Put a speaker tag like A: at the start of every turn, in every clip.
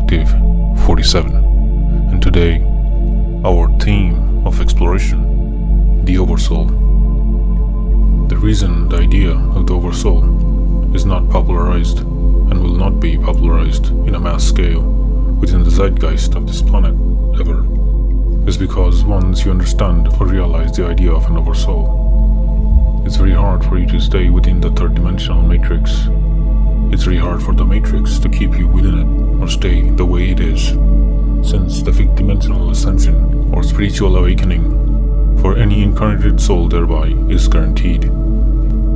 A: Collective 47, and today our theme of exploration, the Oversoul. The reason the idea of the Oversoul is not popularized and will not be popularized in a mass scale within the zeitgeist of this planet ever is because once you understand or realize the idea of an Oversoul, it's very hard for you to stay within the third dimensional matrix. It's very hard for the matrix to keep you within it or stay the way it is, since the fifth dimensional ascension or spiritual awakening for any incarnated soul thereby is guaranteed,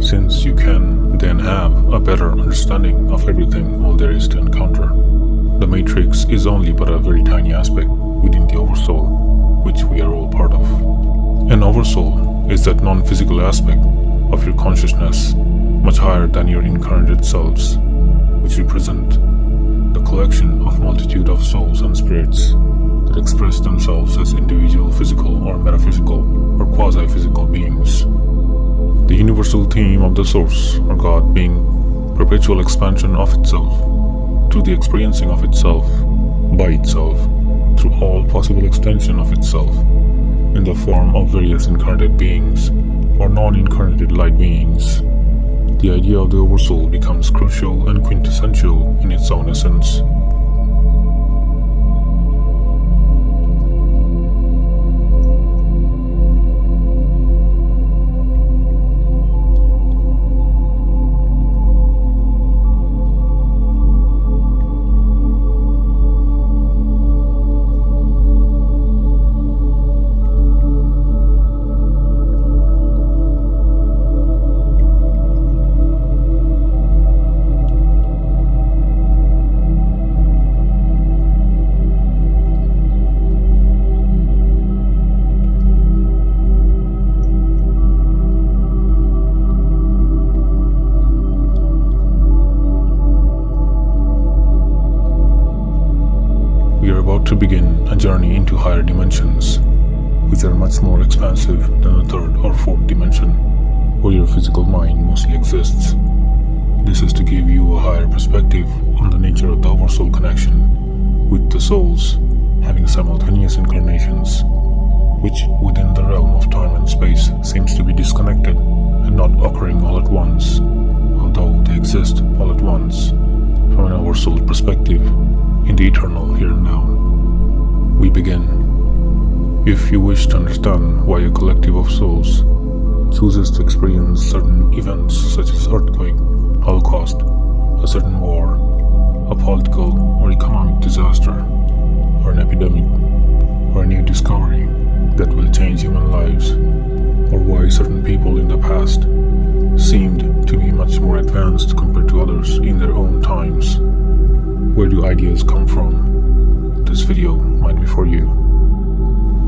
A: since you can then have a better understanding of everything all there is to encounter. The matrix is only but a very tiny aspect within the Oversoul, which we are all part of. An Oversoul is that non-physical aspect of your consciousness much higher than your incarnated selves, which represent the collection of multitude of souls and spirits that express themselves as individual physical or metaphysical or quasi-physical beings. The universal theme of the Source or God being perpetual expansion of itself through the experiencing of itself by itself through all possible extension of itself in the form of various incarnate beings or non-incarnated light beings. The idea of the Oversoul becomes crucial and quintessential in its own essence. To begin a journey into higher dimensions, which are much more expansive than the third or fourth dimension, where your physical mind mostly exists. This is to give you a higher perspective on the nature of the Oversoul connection with the souls having simultaneous incarnations, which within the realm of time and space seems to be disconnected and not occurring all at once, although they exist all at once from an Oversoul perspective in the eternal here and now. We begin. If you wish to understand why a collective of souls chooses to experience certain events such as earthquake, holocaust, a certain war, a political or economic disaster, or an epidemic, or a new discovery that will change human lives, or why certain people in the past seemed to be much more advanced compared to others in their own times, where do ideas come from? This video might be for you.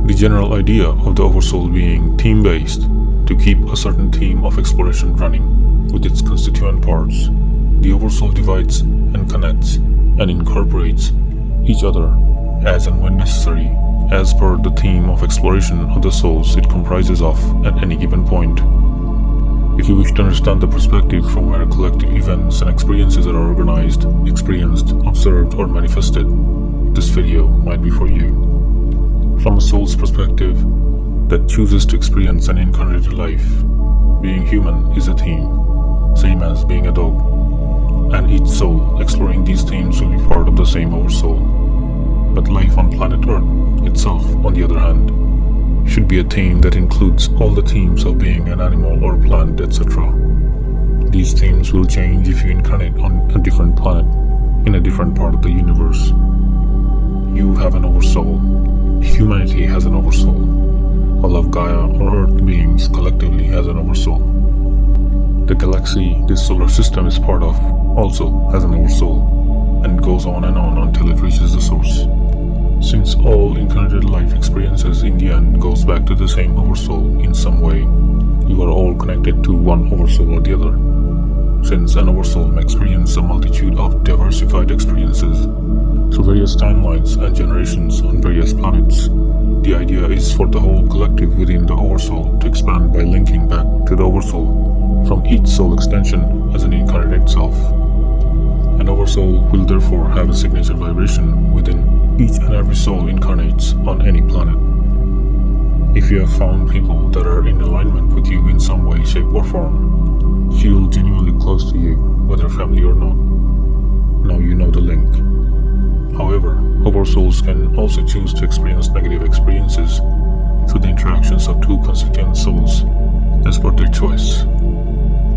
A: The general idea of the Oversoul being theme-based to keep a certain theme of exploration running with its constituent parts. The Oversoul divides and connects and incorporates each other as and when necessary, as per the theme of exploration of the souls it comprises of at any given point. If you wish to understand the perspective from where collective events and experiences are organized, experienced, observed, or manifested, this video might be for you. From a soul's perspective that chooses to experience an incarnated life, being human is a theme, same as being a dog, and each soul exploring these themes will be part of the same Oversoul. But life on planet Earth itself, on the other hand, should be a theme that includes all the themes of being an animal or plant, etc. These themes will change if you incarnate on a different planet, in a different part of the universe. You have an Oversoul. Humanity has an Oversoul. All of Gaia or Earth beings collectively has an Oversoul. The galaxy this solar system is part of also has an Oversoul, and goes on and on until it reaches the Source. Since all incarnated life experiences in the end goes back to the same Oversoul in some way, you are all connected to one Oversoul or the other. Since an Oversoul may experience a multitude of diversified experiences through various timelines and generations on various planets, the idea is for the whole collective within the Oversoul to expand by linking back to the Oversoul from each soul extension as an incarnate self. An Oversoul Oversoul will therefore have a signature vibration within each and every soul incarnates on any planet. If you have found people that are in alignment with you in some way, shape or form, feel genuinely close to you, whether family or not, now you know the link. However, oversouls can also choose to experience negative experiences through the interactions of two constituent souls as per their choice.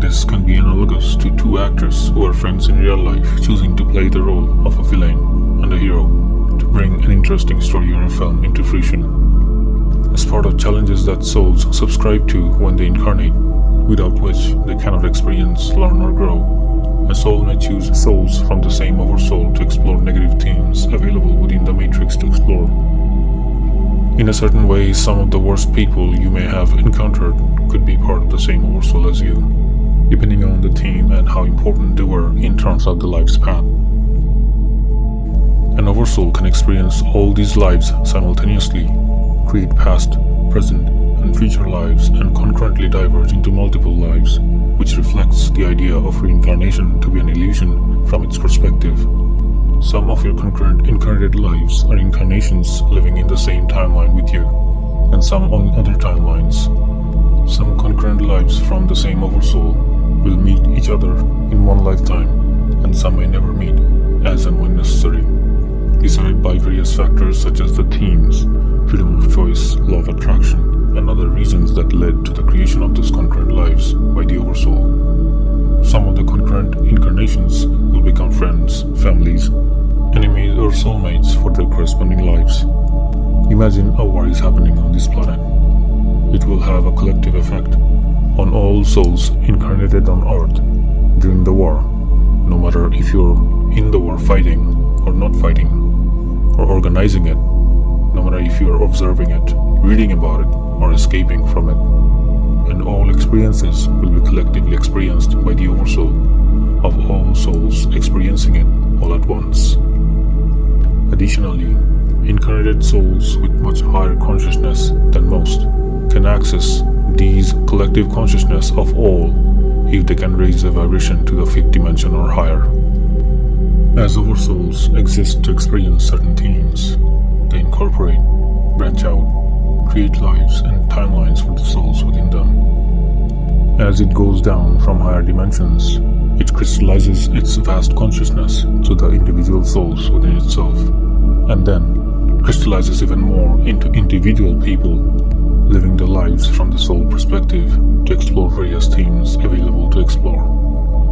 A: This can be analogous to two actors who are friends in real life choosing to play the role of a villain and a hero to bring an interesting story or a film into fruition. As part of challenges that souls subscribe to when they incarnate, without which they cannot experience, learn or grow, a soul may choose souls from the same oversoul to explore negative themes available within the matrix to explore. In a certain way, some of the worst people you may have encountered could be part of the same oversoul as you, depending on the theme and how important they were in terms of the life's path. An oversoul can experience all these lives simultaneously, create past, present, and future lives, and concurrently diverge into multiple lives, which reflects the idea of reincarnation to be an illusion from its perspective. Some of your concurrent incarnated lives are incarnations living in the same timeline with you, and some on other timelines. Some concurrent lives from the same oversoul will meet each other in one lifetime, and some may never meet, as and when necessary, decided by various factors such as the themes, freedom of choice, law of attraction, and other reasons that led to the creation of those concurrent lives by the oversoul. Some of the concurrent incarnations will become friends, families, enemies, or soulmates for their corresponding lives. Imagine a war is happening on this planet. It will have a collective effect on all souls incarnated on Earth during the war, no matter if you're in the war fighting or not fighting, or organizing it, no matter if you're observing it, reading about it, or escaping from it. And all experiences will be collectively experienced by the oversoul of all souls experiencing it all at once. Additionally, incarnated souls with much higher consciousness than most can access these collective consciousness of all if they can raise the vibration to the 5th dimension or higher. As oversouls exist to experience certain themes, they incorporate, branch out, create lives and timelines for the souls within them. As it goes down from higher dimensions, it crystallizes its vast consciousness to the individual souls within itself, and then crystallizes even more into individual people living their lives from the soul perspective to explore various themes available to explore.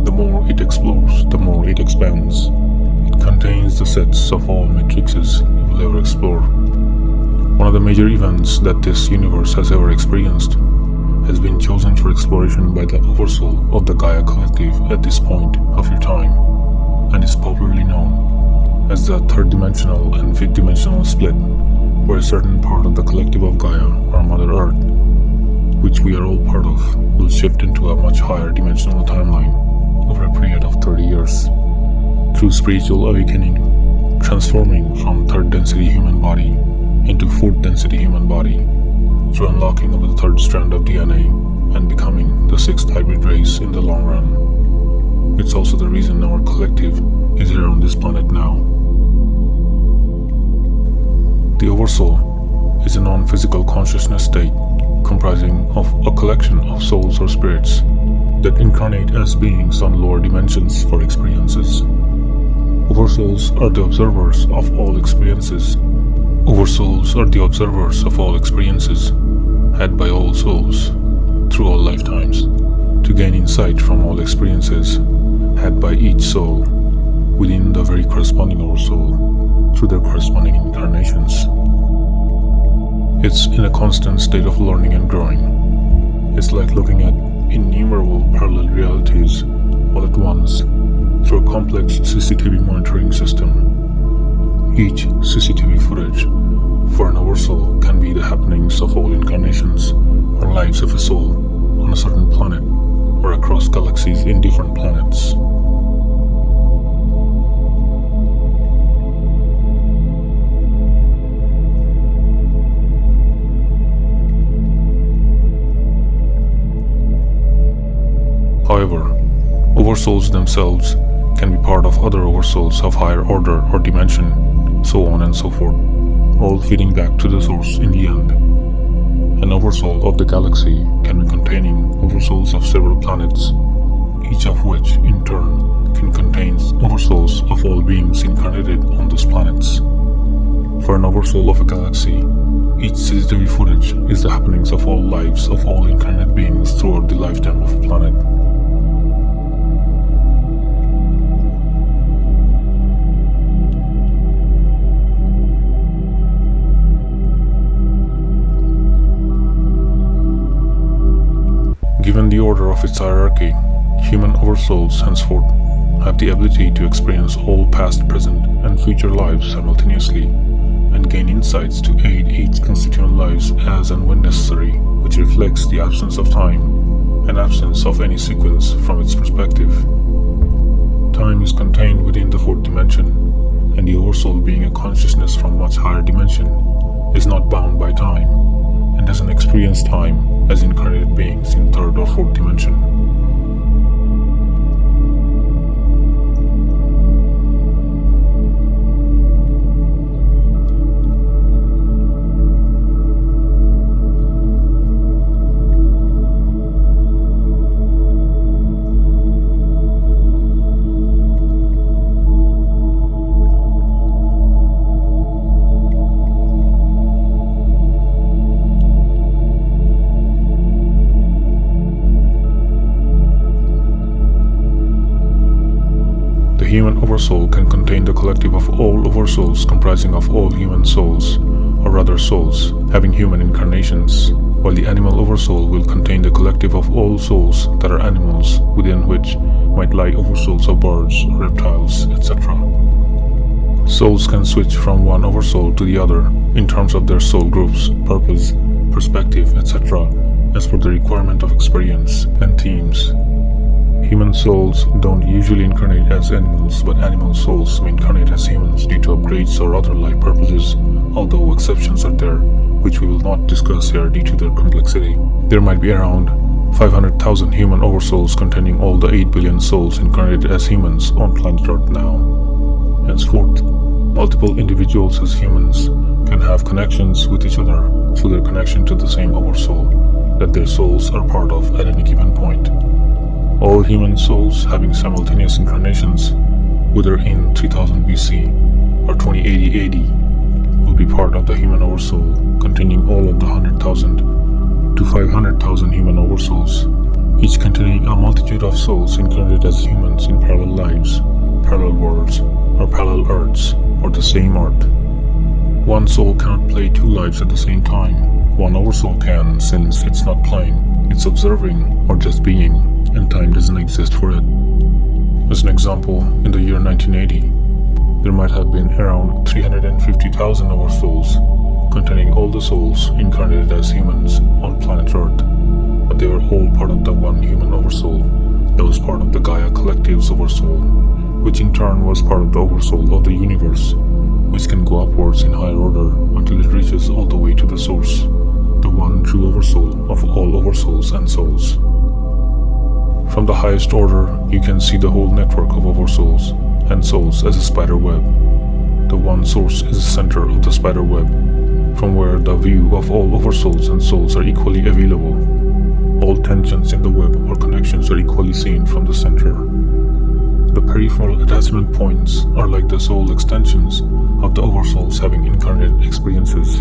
A: The more it explores, the more it expands. It contains the sets of all matrices you will ever explore. One of the major events that this universe has ever experienced has been chosen for exploration by the Oversoul of the Gaia Collective at this point of your time, and is popularly known as the 3rd dimensional and 5th dimensional split, where a certain part of the collective of Gaia, or Mother Earth, which we are all part of, will shift into a much higher dimensional timeline over a period of 30 years, through spiritual awakening, transforming from 3rd density human body into 4th density human body, through unlocking of the 3rd strand of DNA and becoming the 6th hybrid race in the long run. It's also the reason our collective is here on this planet now. The Oversoul is a non-physical consciousness state comprising of a collection of souls or spirits that incarnate as beings on lower dimensions for experiences. Oversouls are the observers of all experiences. Oversouls are the observers of all experiences had by all souls through all lifetimes to gain insight from all experiences had by each soul within the very corresponding Oversoul through their corresponding incarnations. It's in a constant state of learning and growing. It's like looking at innumerable parallel realities all at once through a complex CCTV monitoring system. Each CCTV footage for an Oversoul can be the happenings of all incarnations or lives of a soul on a certain planet or across galaxies in different planets. However, Oversouls themselves can be part of other oversouls of higher order or dimension, so on and so forth, all feeding back to the source in the end. An oversoul of the galaxy can be containing oversouls of several planets, each of which, in turn, can contain oversouls of all beings incarnated on those planets. For an oversoul of a galaxy, each CCTV footage is the happenings of all lives of all incarnate beings throughout the lifetime of a planet. Given the order of its hierarchy, human oversouls henceforth have the ability to experience all past, present, and future lives simultaneously, and gain insights to aid each constituent lives as and when necessary, which reflects the absence of time and absence of any sequence from its perspective. Time is contained within the fourth dimension, and the oversoul, being a consciousness from much higher dimension, is not bound by time, and doesn't experience time as incarnated beings in third or fourth dimension. The human oversoul can contain the collective of all oversouls comprising of all human souls, or rather souls, having human incarnations, while the animal oversoul will contain the collective of all souls that are animals, within which might lie oversouls of birds, reptiles, etc. Souls can switch from one oversoul to the other in terms of their soul groups, purpose, perspective, etc., as per the requirement of experience and themes. Human souls don't usually incarnate as animals, but animal souls may incarnate as humans due to upgrades or other life purposes, although exceptions are there, which we will not discuss here due to their complexity. There might be around 500,000 human oversouls containing all the 8 billion souls incarnated as humans on planet Earth now. Henceforth, multiple individuals as humans can have connections with each other through their connection to the same oversoul that their souls are part of at any given point. All human souls having simultaneous incarnations, whether in 3000 BC or 2080 AD, will be part of the human oversoul containing all of the 100,000 to 500,000 human oversouls, each containing a multitude of souls incarnated as humans in parallel lives, parallel worlds, or parallel Earths, or the same Earth. One soul cannot play two lives at the same time. One oversoul can, since it's not playing, it's observing or just being, and time doesn't exist for it. As an example, in the year 1980, there might have been around 350,000 oversouls containing all the souls incarnated as humans on planet Earth, but they were all part of the one human oversoul that was part of the Gaia Collective's oversoul, which in turn was part of the oversoul of the universe, which can go upwards in higher order until it reaches all the way to the source, the one true oversoul of all oversouls and souls. From the highest order, you can see the whole network of oversouls and souls as a spider web. The one source is the center of the spider web, from where the view of all oversouls and souls are equally available. All tensions in the web or connections are equally seen from the center. The peripheral attachment points are like the soul extensions of the oversouls having incarnate experiences.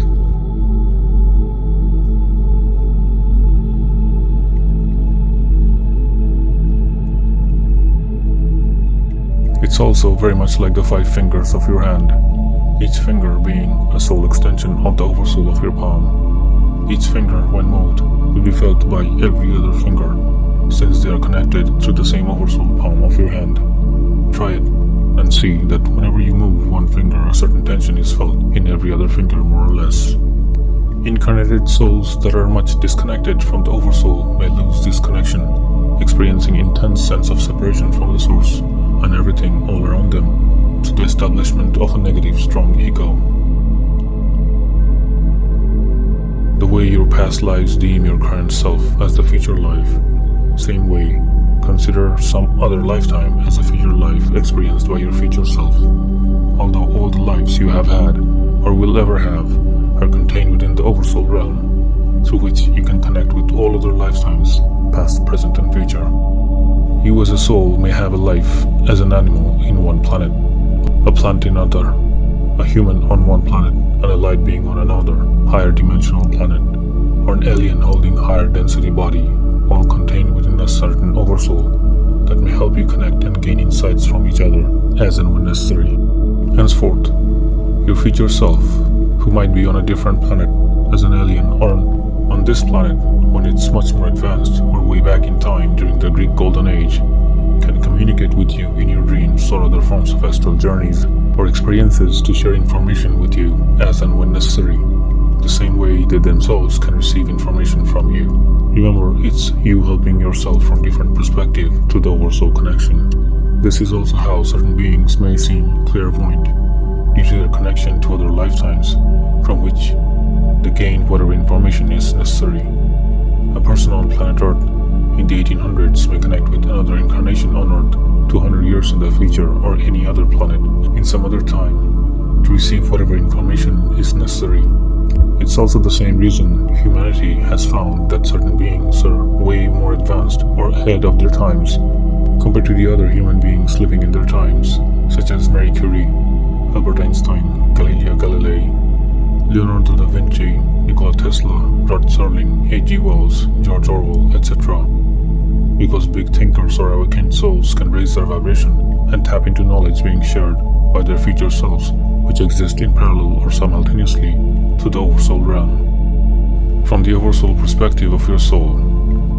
A: It's also very much like the 5 fingers of your hand, each finger being a soul extension of the oversoul of your palm. Each finger, when moved, will be felt by every other finger, since they are connected through the same oversoul palm of your hand. Try it, and see that whenever you move one finger, a certain tension is felt in every other finger more or less. Incarnated souls that are much disconnected from the oversoul may lose this connection, experiencing intense sense of separation from the source and everything all around them, to the establishment of a negative strong ego. The way your past lives deem your current self as the future life, same way Consider some other lifetime as a future life experienced by your future self. Although all the lives you have had or will ever have are contained within the Oversoul realm, through which you can connect with all other lifetimes, past, present, and future. You as a soul may have a life as an animal in one planet, a plant in another, a human on one planet, and a light being on another, higher dimensional planet, or an alien holding higher density body, all contained within a certain Oversoul that may help you connect and gain insights from each other as and when necessary. Henceforth, your future self, who might be on a different planet as an alien or on this planet when it's much more advanced or way back in time during the Greek Golden Age, can communicate with you in your dreams or other forms of astral journeys or experiences to share information with you as and when necessary, the same way they themselves can receive information from you. Remember, it's you helping yourself from different perspective to the Oversoul connection. This is also how certain beings may seem clairvoyant due to their connection to other lifetimes, from which they gain whatever information is necessary. A person on planet Earth in the 1800s may connect with another incarnation on Earth 200 years in the future or any other planet in some other time to receive whatever information is necessary. It's also the same reason humanity has found that certain beings are way more advanced or ahead of their times compared to the other human beings living in their times, such as Marie Curie, Albert Einstein, Galileo Galilei, Leonardo da Vinci, Nikola Tesla, Rod Serling, H.G. Wells, George Orwell, etc. Because big thinkers or awakened souls can raise their vibration and tap into knowledge being shared by their future selves, which exist in parallel or simultaneously to the Oversoul realm. From the Oversoul perspective of your soul,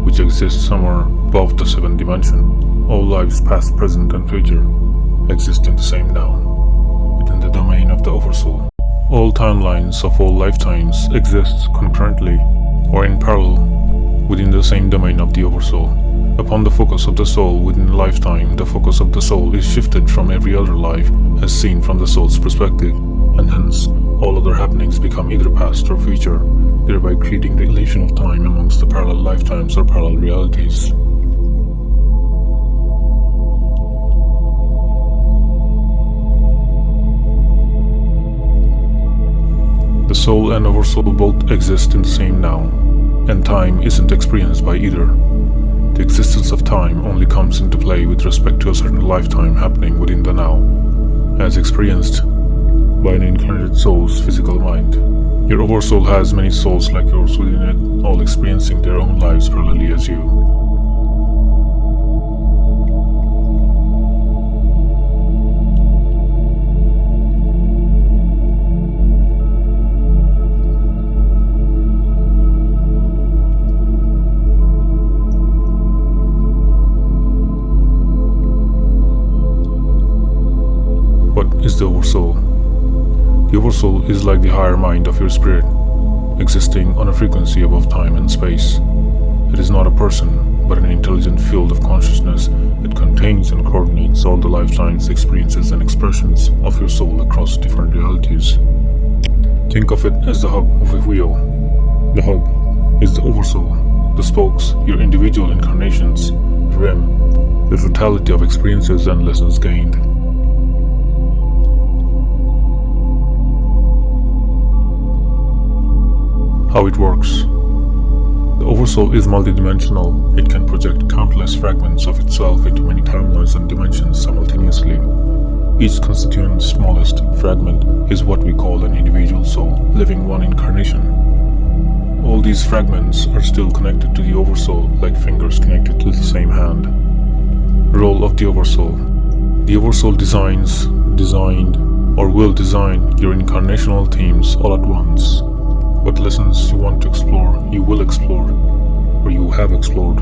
A: which exists somewhere above the 7th dimension, all lives past, present, and future exist in the same now, within the domain of the Oversoul. All timelines of all lifetimes exist concurrently or in parallel within the same domain of the Oversoul. Upon the focus of the soul within a lifetime, the focus of the soul is shifted from every other life as seen from the soul's perspective, and hence all other happenings become either past or future, thereby creating the illusion of time amongst the parallel lifetimes or parallel realities. The soul and Oversoul both exist in the same now, and time isn't experienced by either. The existence of time only comes into play with respect to a certain lifetime happening within the now, as experienced by an incarnated soul's physical mind. Your Oversoul has many souls like yours within it, all experiencing their own lives parallelly as you. What is the Oversoul? The Oversoul is like the higher mind of your spirit, existing on a frequency above time and space. It is not a person, but an intelligent field of consciousness that contains and coordinates all the lifetimes, experiences, and expressions of your soul across different realities. Think of it as the hub of a wheel. The hub is the Oversoul, the spokes, your individual incarnations, the rim, the totality of experiences and lessons gained. How it works. The Oversoul is multidimensional. It can project countless fragments of itself into many timelines and dimensions simultaneously. Each constituent smallest fragment is what we call an individual soul, living one incarnation. All these fragments are still connected to the Oversoul, like fingers connected to the same hand. Role of the Oversoul. The Oversoul designed, or will design your incarnational themes all at once. What lessons you want to explore, you will explore, or you have explored.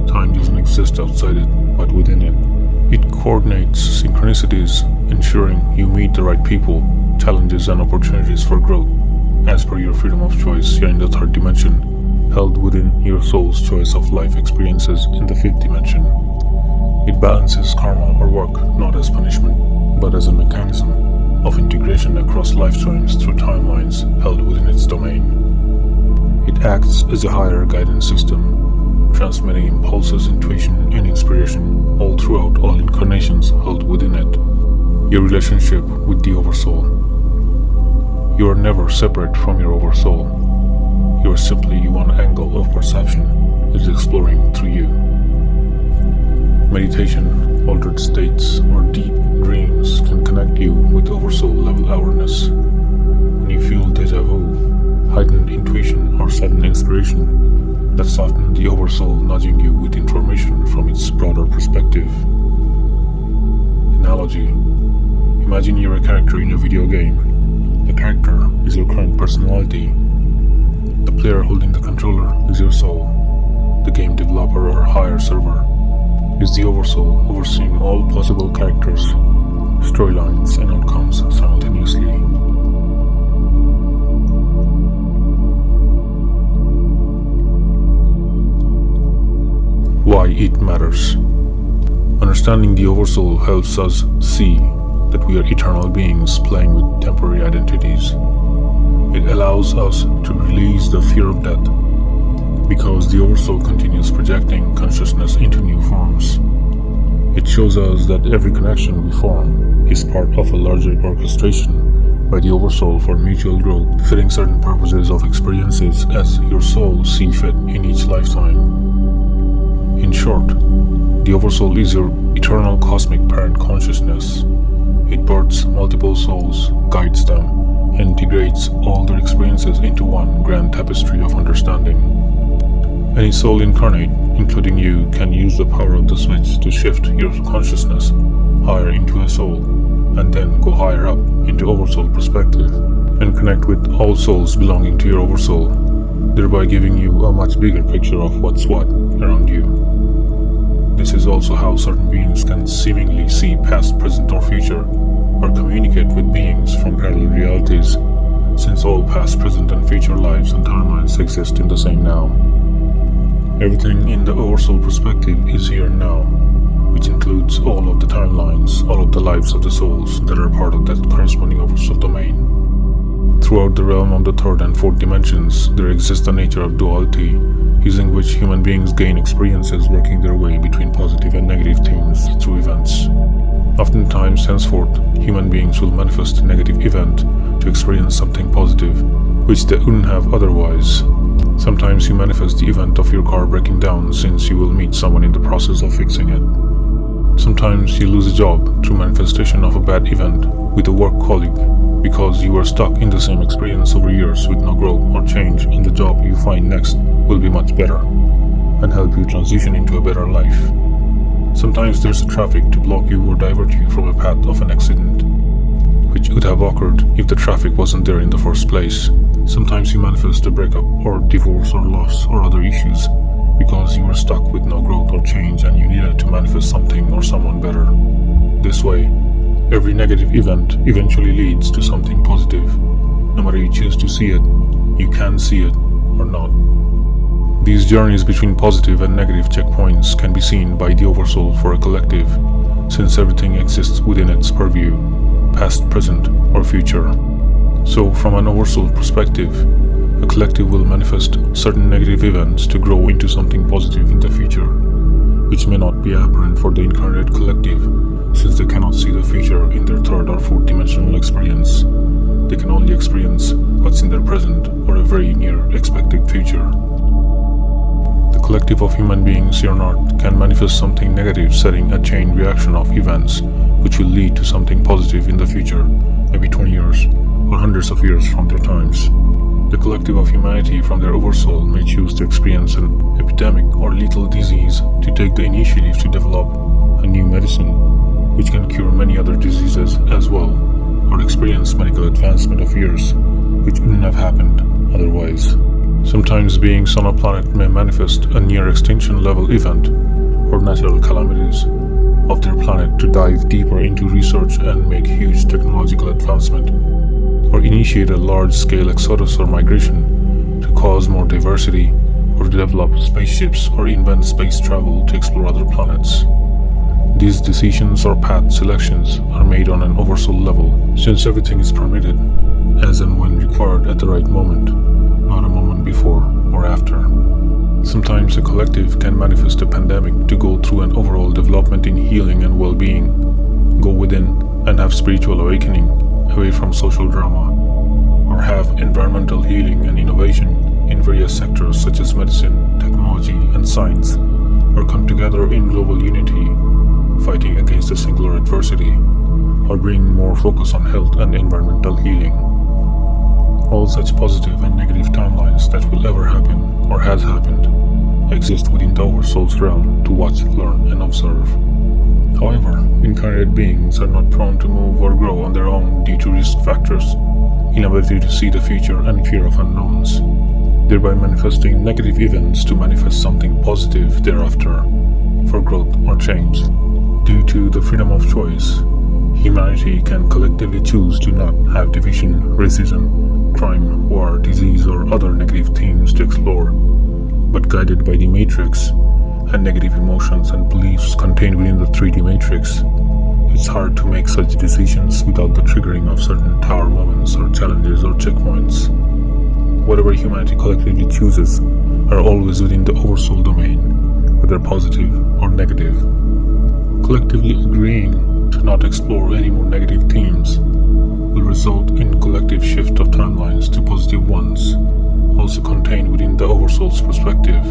A: Time doesn't exist outside it, but within it. It coordinates synchronicities, ensuring you meet the right people, challenges, and opportunities for growth, as per your freedom of choice here in the 3rd dimension, held within your soul's choice of life experiences in the 5th dimension. It balances karma or work not as punishment, but as a mechanism of integration across lifetimes through timelines held within its domain. It acts as a higher guidance system, transmitting impulses, intuition, and inspiration all throughout all incarnations held within it. Your relationship with the Oversoul. You are never separate from your Oversoul. You are simply one angle of perception that is exploring through you. Meditation, altered states, or deep dreams can connect you with Oversoul level awareness. When you feel deja vu, heightened intuition, or sudden inspiration, that's often the Oversoul nudging you with information from its broader perspective. Analogy. Imagine you're a character in a video game. The character is your current personality. The player holding the controller is your soul. The game developer or higher server is the Oversoul overseeing all possible characters, storylines, and outcomes simultaneously. Why it matters. Understanding the Oversoul helps us see that we are eternal beings playing with temporary identities. It allows us to release the fear of death, because the Oversoul continues projecting consciousness into new forms. It shows us that every connection we form is part of a larger orchestration by the Oversoul for mutual growth, fitting certain purposes of experiences as your soul see fit in each lifetime. In short, the Oversoul is your eternal cosmic parent consciousness. It births multiple souls, guides them, and integrates all their experiences into one grand tapestry of understanding. Any soul incarnate, including you, can use the power of the switch to shift your consciousness higher into a soul, and then go higher up into Oversoul perspective, and connect with all souls belonging to your Oversoul, thereby giving you a much bigger picture of what's what around you. This is also how certain beings can seemingly see past, present, or future, or communicate with beings from parallel realities, since all past, present, and future lives and timelines exist in the same now. Everything in the Oversoul perspective is here now, which includes all of the timelines, all of the lives of the souls that are part of that corresponding Oversoul domain. Throughout the realm of the third and fourth dimensions, there exists a nature of duality, using which human beings gain experiences working their way between positive and negative themes through events. Oftentimes, henceforth, human beings will manifest a negative event to experience something positive, which they wouldn't have otherwise. Sometimes you manifest the event of your car breaking down, since you will meet someone in the process of fixing it. Sometimes you lose a job through manifestation of a bad event with a work colleague, because you were stuck in the same experience over years with no growth or change, and the job you find next will be much better and help you transition into a better life. Sometimes there's a traffic to block you or divert you from a path of an accident, which would have occurred if the traffic wasn't there in the first place. Sometimes you manifest a breakup or divorce or loss or other issues because you were stuck with no growth or change and you needed to manifest something or someone better. This way, every negative event eventually leads to something positive. No matter you choose to see it, you can see it or not. These journeys between positive and negative checkpoints can be seen by the Oversoul for a collective, since everything exists within its purview, past, present, or future. So, from an Oversoul perspective, a collective will manifest certain negative events to grow into something positive in the future, which may not be apparent for the incarnate collective, since they cannot see the future in their third or fourth dimensional experience. They can only experience what's in their present or a very near expected future. The collective of human beings here on Earth can manifest something negative, setting a chain reaction of events which will lead to something positive in the future, maybe 20 years or hundreds of years from their times. The collective of humanity from their Oversoul may choose to experience an epidemic or lethal disease to take the initiative to develop a new medicine which can cure many other diseases as well, or experience medical advancement of years which wouldn't have happened otherwise. Sometimes beings on a planet may manifest a near extinction level event or natural calamities of their planet to dive deeper into research and make huge technological advancement, or initiate a large-scale exodus or migration to cause more diversity, or develop spaceships or invent space travel to explore other planets. These decisions or path selections are made on an Oversoul level, since everything is permitted as and when required at the right moment, not a moment before or after. Sometimes a collective can manifest a pandemic to go through an overall development in healing and well-being, go within and have spiritual awakening away from social drama, or have environmental healing and innovation in various sectors such as medicine, technology, and science, or come together in global unity, fighting against a singular adversity, or bring more focus on health and environmental healing. All such positive and negative timelines that will ever happen or has happened exist within the Oversoul's realm to watch, learn, and observe. However, incarnate beings are not prone to move or grow on their own due to risk factors, inability to see the future, and fear of unknowns, thereby manifesting negative events to manifest something positive thereafter for growth or change. Due to the freedom of choice, humanity can collectively choose to not have division, racism, crime, war, disease, or other negative themes to explore, but guided by the matrix and negative emotions and beliefs contained within the 3D matrix, it's hard to make such decisions without the triggering of certain tower moments or challenges or checkpoints. Whatever humanity collectively chooses are always within the Oversoul domain, whether positive or negative. Collectively agreeing to not explore any more negative themes will result in collective shift of timelines to positive ones, also contained within the Oversoul's perspective,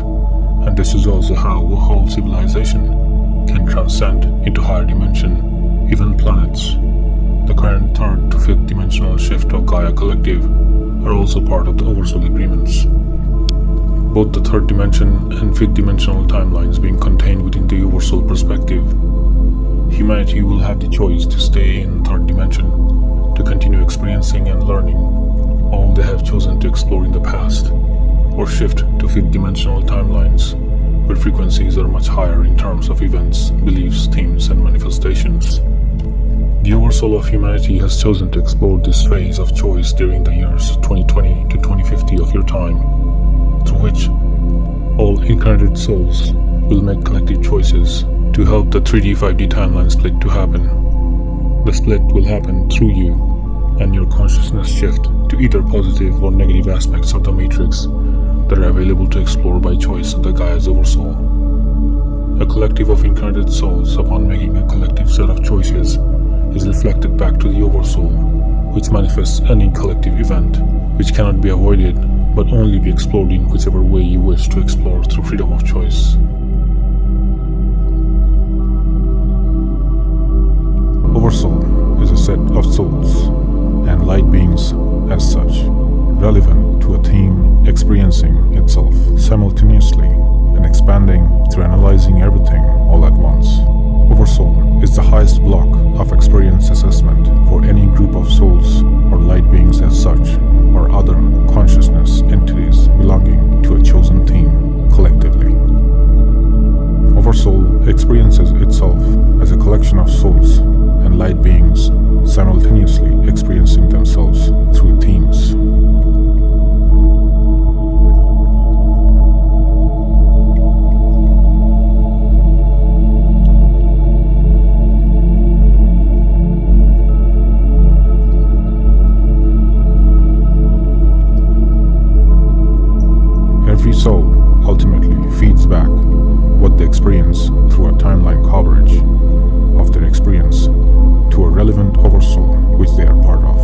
A: and this is also how a whole civilization can transcend into higher dimension, even planets. The current 3rd to 5th dimensional shift of Gaia Collective are also part of the Oversoul agreements. Both the 3rd dimension and 5th dimensional timelines being contained within the Oversoul perspective, humanity will have the choice to stay in 3rd dimension, to continue experiencing and learning all they have chosen to explore in the past, or shift to 5th dimensional timelines, where frequencies are much higher in terms of events, beliefs, themes, and manifestations. The Oversoul of humanity has chosen to explore this phase of choice during the years 2020 to 2050 of your time, through which all incarnated souls will make collective choices to help the 3D 5D timeline split to happen. The split will happen through you and your consciousness shift to either positive or negative aspects of the matrix that are available to explore by choice of the Gaia's Oversoul. A collective of incarnated souls, upon making a collective set of choices, is reflected back to the Oversoul, which manifests any collective event, which cannot be avoided but only be explored in whichever way you wish to explore through freedom of choice. Oversoul is a set of souls and light beings as such, relevant to a theme experiencing itself simultaneously and expanding through analyzing everything all at once. Oversoul is the highest block of experience assessment for any group of souls or light beings as such, or other consciousness entities belonging to a chosen theme collectively. Oversoul experiences itself as a collection of souls and light beings simultaneously experiencing themselves through themes. Every soul ultimately feeds back what they experience through a timeline coverage of their experience to a relevant Oversoul which they are part of.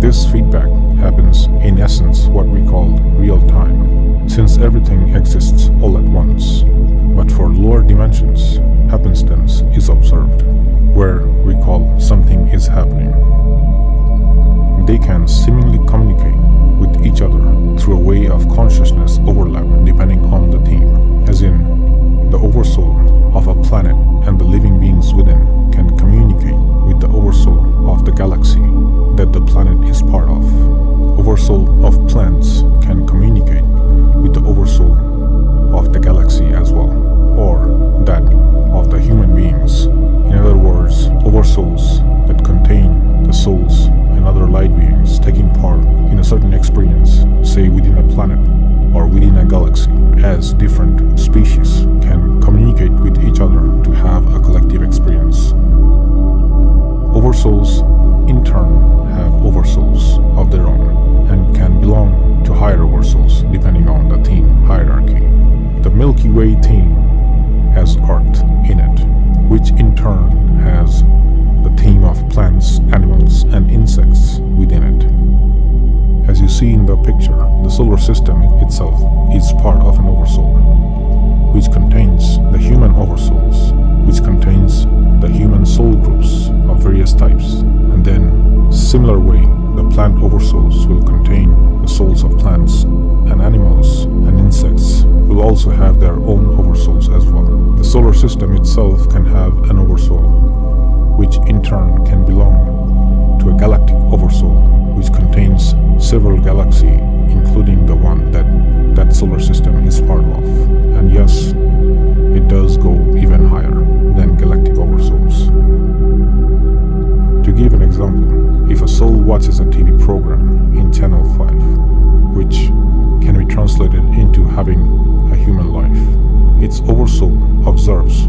A: This feedback happens in essence what we call real time, since everything exists all at once. But for lower dimensions, happenstance is observed, where we call something is happening. They can seemingly communicate with each other through a way of consciousness overlap depending on the theme, as in the Oversoul of a planet and the living beings within can communicate with the Oversoul of the galaxy that the planet is part of. Oversoul of plants can communicate with the Oversoul of the galaxy as well, or that of the human beings. In other words, Oversouls that contain the souls and other light beings taking part in a certain experience, say within a planet or within a galaxy, as different species can communicate with each other to have a collective experience. Oversouls in turn have oversouls of their own and can belong to higher oversouls depending Milky Way theme has Earth in it, which in turn has the theme of plants, animals, and insects within it. As you see in the picture, the solar system itself is part of an oversoul, which contains the human oversouls, which contains the human soul groups of various types. And then, similar way, the plant oversouls will contain the souls of plants and animals, and insects will also have their own oversouls as well. The solar system itself can have an oversoul, which in turn can belong to a galactic oversoul, which contains several galaxies, including the one that solar system is part of. And yes, it does go even higher than galactic oversouls. To give an example, if a soul watches a TV program in Channel 5, which can be translated into having a human life, its oversoul observes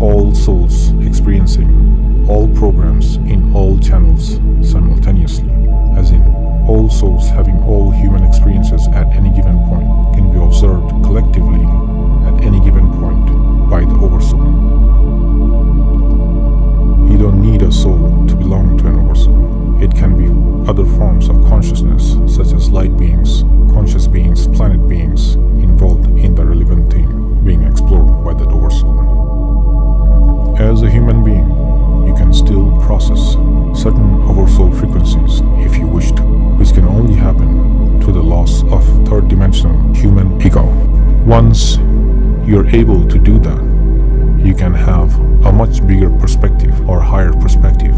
A: all souls experiencing all programs in all channels simultaneously, as in all souls having all human experiences at any given point can be observed collectively at any given point by the oversoul. You don't need a soul to belong to an oversoul. It can be other forms of consciousness, such as light beings, conscious beings, planet beings, involved in the relevant theme being explored by that oversoul. As a human being, you can still process certain oversoul frequencies if you wish to, which can only happen through the loss of third-dimensional human ego. Once you're able to do that, you can have a much bigger perspective or higher perspective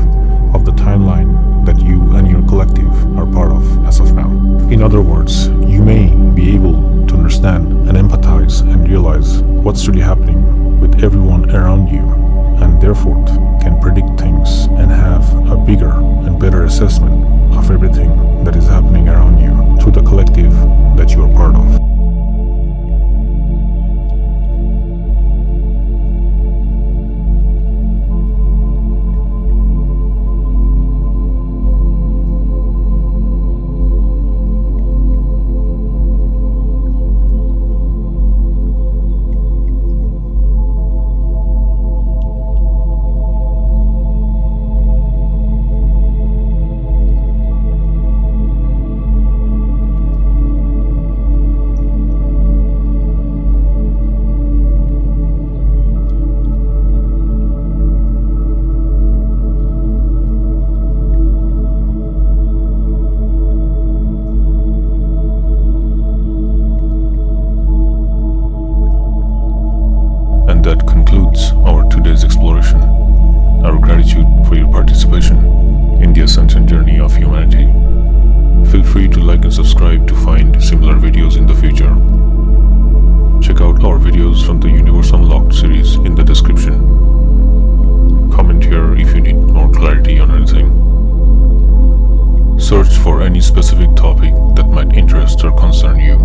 A: of the timeline that you and your collective are part of as of now. In other words, you may be able to understand and empathize and realize what's really happening with everyone around you, and therefore can predict things and have a bigger and better assessment of everything that is happening around you through the collective that you are part of. And that concludes our today's exploration. Our gratitude for your participation in the ascension journey of humanity. Feel free to like and subscribe to find similar videos in the future. Check out our videos from the Universe Unlocked series in the description. Comment here if you need more clarity on anything. Search for any specific topic that might interest or concern you.